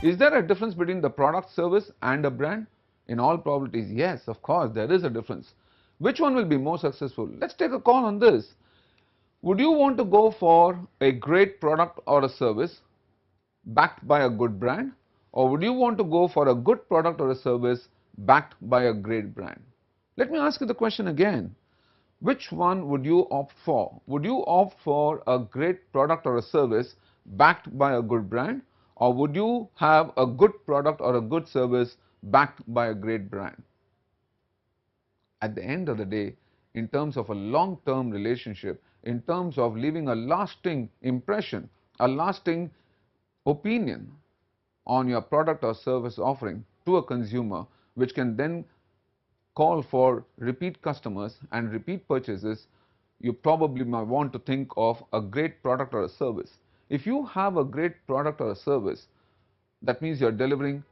Is there a difference between the product, service and a brand? In all probabilities, yes, of course, there is a difference. Which one will be more successful? Let's take a call on this. Would you want to go for a great product or a service backed by a good brand, or would you want to go for a good product or a service backed by a great brand? Let me ask you the question again. Which one would you opt for? Would you opt for a great product or a service backed by a good brand, or would you have a good product or a good service backed by a great brand? At the end of the day, in terms of a long-term relationship, in terms of leaving a lasting impression, a lasting opinion on your product or service offering to a consumer, which can then call for repeat customers and repeat purchases, you probably might want to think of a great product or a service. If you have a great product or a service, that means you are delivering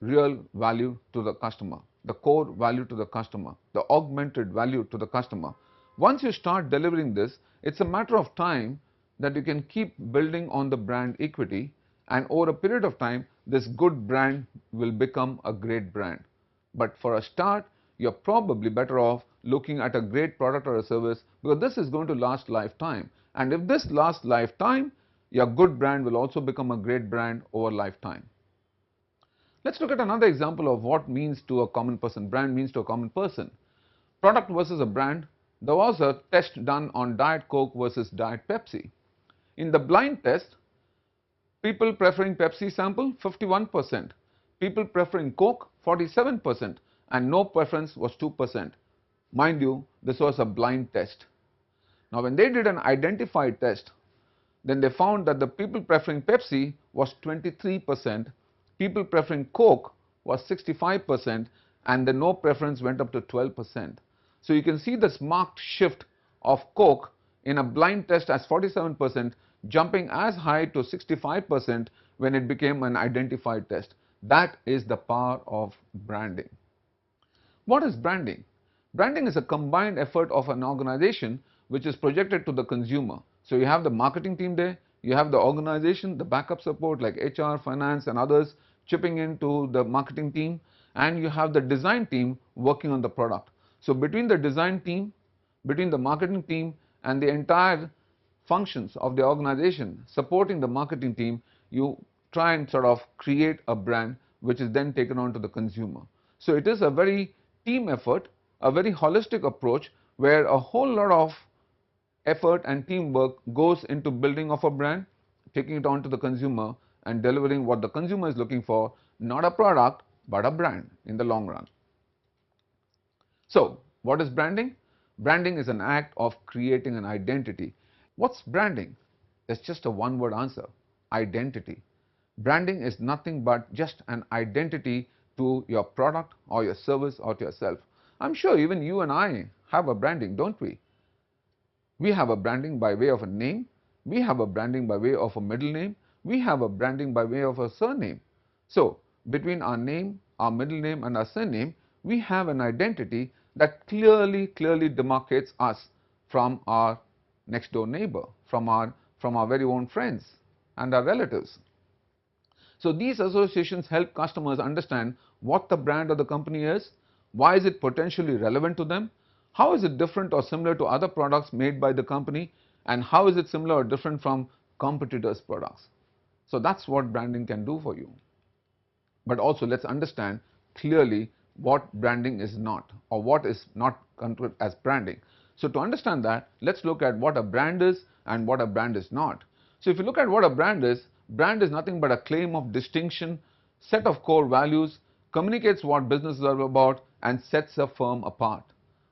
real value to the customer, the core value to the customer, the augmented value to the customer. Once you start delivering this, it's a matter of time that you can keep building on the brand equity, and over a period of time, this good brand will become a great brand. But for a start, you're probably better off looking at a great product or a service, because this is going to last lifetime. And if this lasts lifetime, your good brand will also become a great brand over lifetime. Let's look at another example of what means to a common person, brand means to a common person. Product versus a brand. There was a test done on Diet Coke versus Diet Pepsi. In the blind test, people preferring Pepsi sample 51%, people preferring Coke 47%, and no preference was 2%. Mind you, this was a blind test. Now when they did an identified test, then they found that the people preferring Pepsi was 23%, people preferring Coke was 65%, and the no preference went up to 12%. So you can see this marked shift of Coke in a blind test as 47%, jumping as high to 65% when it became an identified test. That is the power of branding. What is branding? Branding is a combined effort of an organization which is projected to the consumer. So you have the marketing team there, you have the organization, the backup support like HR, finance and others chipping into the marketing team, and you have the design team working on the product. So between the design team, between the marketing team and the entire functions of the organization supporting the marketing team, you try and sort of create a brand which is then taken on to the consumer. So it is a very team effort, a very holistic approach where a whole lot of effort and teamwork goes into building of a brand, taking it on to the consumer and delivering what the consumer is looking for, not a product but a brand in the long run. So what is branding? Branding is an act of creating an identity. What's branding? There's just a one-word answer: identity. Branding is nothing but just an identity to your product or your service or to yourself. I'm sure even you and I have a branding, don't we? We have a branding by way of a name, we have a branding by way of a middle name, we have a branding by way of a surname. So between our name, our middle name and our surname, we have an identity that clearly demarcates us from our next door neighbor, from our very own friends and our relatives. So these associations help customers understand what the brand or the company is, why is it potentially relevant to them, how is it different or similar to other products made by the company, and how is it similar or different from competitors' products. So that's what branding can do for you. But also let's understand clearly what branding is not, or what is not considered as branding. So to understand that, let's look at what a brand is and what a brand is not. So if you look at what a brand is nothing but a claim of distinction, set of core values, communicates what businesses are about and sets a firm apart.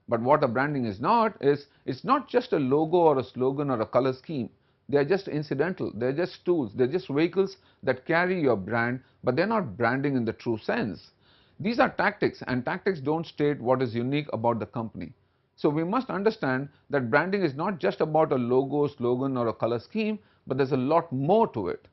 But what a branding is not is, it's not just a logo or a slogan or a color scheme. They are just incidental, they are just tools, they are just vehicles that carry your brand, but they are not branding in the true sense. These are tactics, and tactics don't state what is unique about the company. So we must understand that branding is not just about a logo, slogan or a color scheme, but there's a lot more to it.